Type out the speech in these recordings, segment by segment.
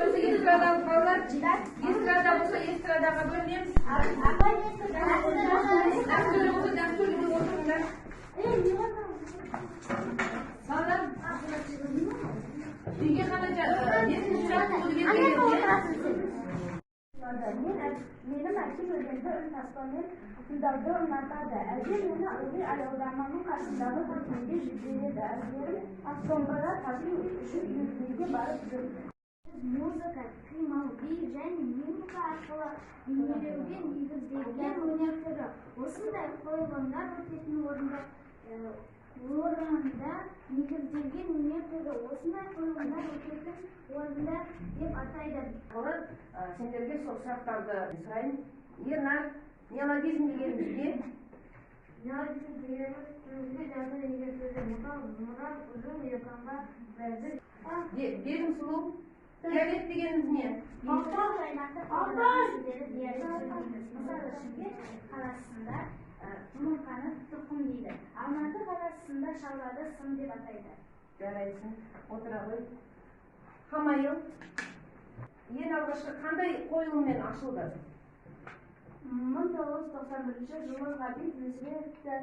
болса эстрадаға балалар, эстрада болса эстрадаға бөлінеміз. Дәстүрлі болса дәстүрліге отырыңдар. Балалар, үйге қана есіңіз жаттығуды келгенде. Benim erkek ödevde ön tasmanın üstünde onlardadır. Erkek beni ılgı ayavlanmanın karşısında hakimde ciddiye de erkeğim astonlara tabi şu yüzlüğe barıdır. Muzika, kıymalı bir және мимика арқылы бейнелеуге негізделген өнер түрі. Осындай қойылымдар өтетін орында негізделген өнер түрі. Осындай қойылымдар өтетін орында деп атайды. Сендерге сол сұрақтарды сұрайын. Ернар, неологизм дегеніміз не? Неологизм дегеніміз түрімізге жазғы егер сөзі мұра, ұзын, еканға бәрді. Берім сұлу. Диалект дегеніміз не? Алтау жайнақты сөздері диалект мысалы Шымкент қаласында жұмыртқаны тұқым дейді. Алматы қаласында шалғарды сым деп атайды. Жарайсың, отыра ғой. Хамайыл. Ең алғашқы қандай қойылыммен ашылды? 1991 жылы Ғабит Мүсіреевті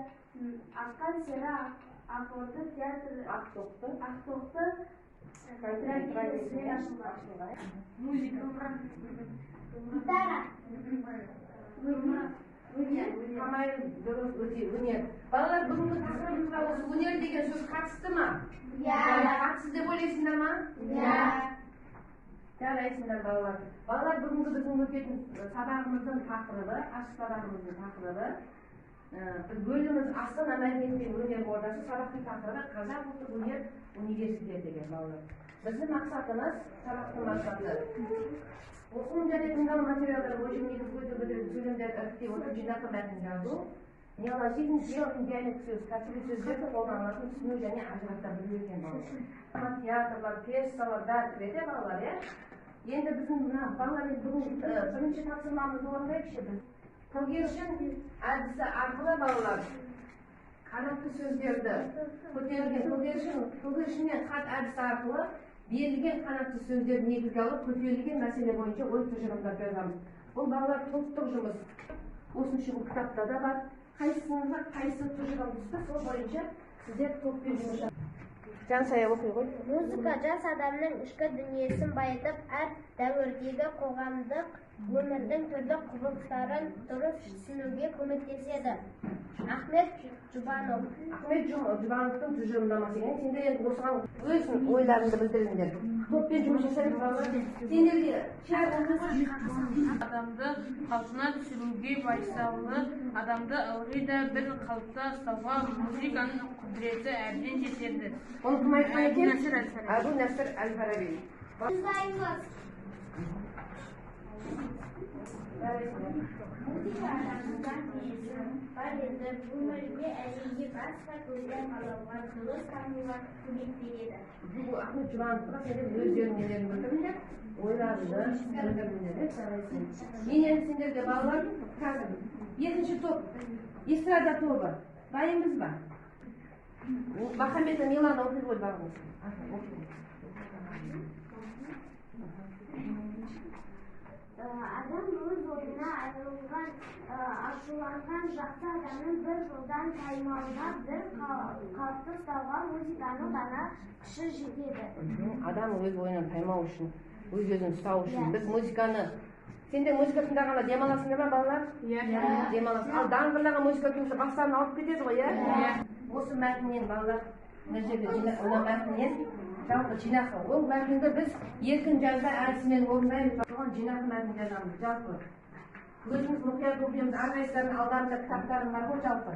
Аққан сері Ақорды театры Ақтоқты трагедиясымен ашылған. Музыка. Гитара. Хамайыл дұрыс өте өнер. Балалар, бүгінгі тақырыбымызға осы өнер деген сөз қатысты ма? Қатысты деп ойлайсыңдар ма? Жарайсыңдар балалар. Балалар, бүгінгі біздің өтетін сабағымыздың тақырыбы, ашық сабағымыздың тақырыбы, біз бөліміміз Астана мәдениет пен өнер ордасы сабақтың тақырыбы Қазақ ұлттық өнер университеті деген балалар. Біздің мақсатымыз, сабақтың мақсаты, оқу және тыңдау материалдары бойынша негізгі сөйлемдерді іріктеп отырып жинақы мәтін жазу, неологизм, диалект сөз, кәсіби сөздерді қолданылатын түсіну және ажырата білу екен балалар. Театрлар, пьесалар бәрі кіреді балалар, иә? Енді біздің балалар бүгін бірінші тапсырмамызды орындайықшы біз. Көгершін әдісі арқылы балалар қанатты сөздерді көтерілген көгершіннен хат әдісі арқылы берілген қанатты сөздерді негізге алып көтерілген мәселе бойынша ой тұжырымдап жазамыз. Бұл балалар топтық жұмыс. Осынша бұл кітапта да бар. Қайсысыңызға қайсы тұжырым түсті, сол бойынша сіздер топпен жұмыс жасайсыздар. Жансая оқи ғой. Музыка жас адамның ішкі дүниесін байытып, әр дәуірдегі қоғамдық өмірдің түрлі құбылыстарын дұрыс түсінуге көмектеседі. Ахмет Жұбанов. Ахмет Жұбановтың тұжырымдамасы екен. Сендер енді осыған өз ойларыңды білдіріңдер. Топпен жұмыс жасайды балалар. Сендерге адамды қалпына түсіруге байсалды, адамды ылғи да бір қалыпта ұстауға музыканың құдіреті әбден жетеді. Оны кім айтқан екен? Әбу Насыр әл-Фараби. Музыка адамның дүниесін байытып, өмірге әлемге басқа көзден қарауға, дұрыс тануға көмек береді. Бұл Ахмет Жұбановқа сендер өздерің нелерін білдіріңдер, ойларыңды білдіріңдер. Мен сендерге балалар қазір екінші топ, эстрада тобы. Дайынбыз ба? Махамбетова Милана оқи ғой бағыңыз. Адам өз ойына айырылған, ашуланған жақсы адамның бір жолдан таймауына, бір қалыпты ұстауға музыканың ғана күші жетеді. Адам өз ойынан таймау үшін, өз-өзін ұстау үшін біз музыканы... Сендер музыка тыңдағанда демаласыңдар ма балалар? Демаласың. Ал даңғырлаған музыка тыңдаса бастарын алып кетеді ғой, иә? Осы мәтіннен балалар, мына жерде мына мәтіннен жалпы жинақы. Ол мәтінді біз еркін жазда әдісімен орындаймыз. Оған жинақы мәтін жазамыз, жалпы. Өзіміз мұқият оқимыз, әрқайсылардың алдарында кітаптарың бар ғой, жалпы.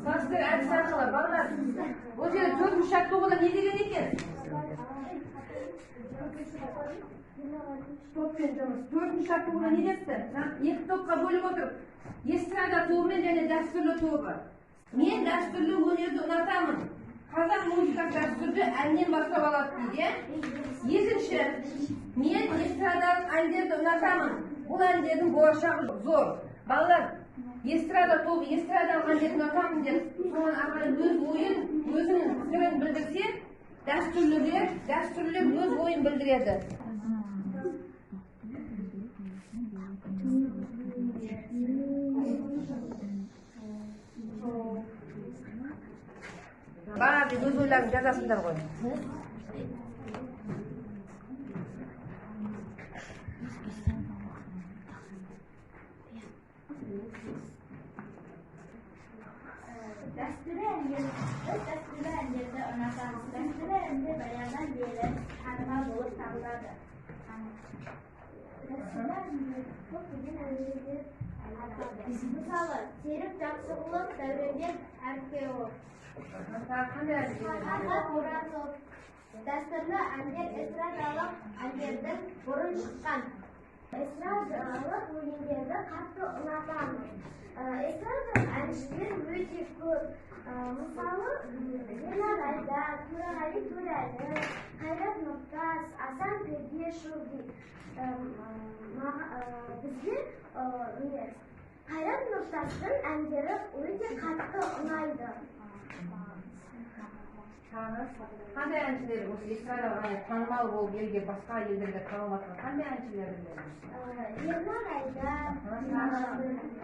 Кластер әдіс арқылы балалар, ол жерде 4 шарт тоғыда не деген екен? Topпен жұмыс. 4-ші аттуына не десті? Екі топқа бөліп отырып, эстрада тобы және дәстүрлі тобы. Мен дәстүрлі өнерді ұнатамын. Қазақ музыкасы дәстүрді әннен бастап алады дейді. Екінші, мен эстрадалық әндерді ұнатамын. Бұл әндердің болашағы зор. Балалар, эстрада тобы, эстрадалық әндерді ұнатамын деп, соған арқылы өз ойын, өзінің пікірін білдірсе, дәстүрлілер өз ойын білдіреді. Бәрі өз ойларын жазасыңдар ғой. Dasturi әндерді ұнатамыз. Dasturi әнді баяғыдан бері танымал болып табылады. Мысалы, Серік Жақсығұлов, Дәуренбек Әріпбекұлы. Farhat Muratov. Dasturi әндер эстрадалық әндердің бұрын шыққан. Эстрадалық өлеңдерді қатты ұнатамын. Эстрадалық әншілер өте көп. Мысалы, Ленар Айдар, Турағали Турәлі, Қайрат Нұртас, Асан Пердешов. Бізге Қайрат Нұртастың әндері өте қатты ұнайды. Қандай әншілер осы эстрадаға танымал болып елге басқа елдерге танылып жатқан қандай әншілер білесіз? Ленар Айдар,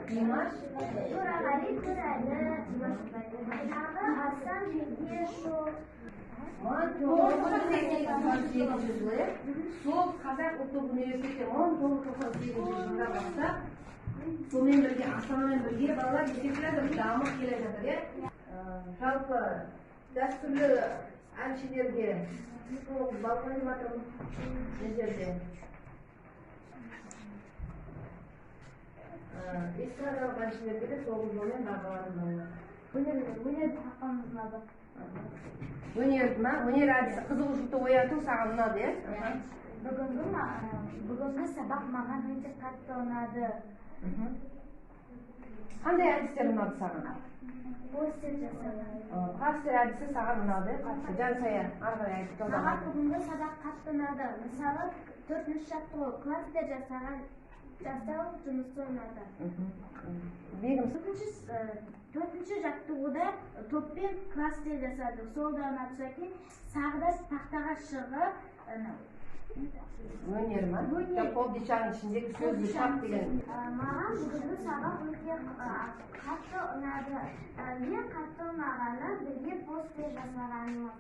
Димаш, Турағали Турәлі, Асан Пердешов. 1998 жылы сол Қазақ ұлттық университеті 1998 жылдан бастап сонымен бірге Астанамен бірге балалар эстрадасы дамып келе жатыр. Жалпы дәстүрлі әншілерге балқон деп жатырмын мына жерде. Эстрадалық әншілерге де сол жолмен бағаланды. Өнерді таққанымыз ұнады. Өнер ма? Өнер әдісі қызығушылықты ояту саған ұнады, е? Бүгінгі сабақ маған өте қатты ұнады. Қандай әдістер ұнады саған? Постер жасады. Постер әдісі саған ұнады, қатты. Жансая, ары қарай айтып Маған бүгінгі сабақ қатты ұнады. Мысалы, 4-ші жаттығу кластер жасау жұмысы ұнады. Бегім, 4-ші жаттығуда топпен кластер жасады. Сол да ұнады. Сосын сағда тақтаға шығып өнер ма? Қолдишаның ішіндегі сөзді шап деген. Маған бүгінгі сабақ өте қатты ұнады. Мен қатты ұнағаны бірге постер жасағанымыз.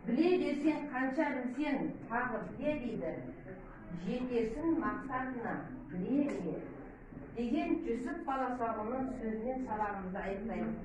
Біле берсең, қанша білсең, тағы біле дейді. Жетесің мақсатына, біле біле. Деген Жүсіп баласағұлының сөзінен сабағымызды аяқтаймыз.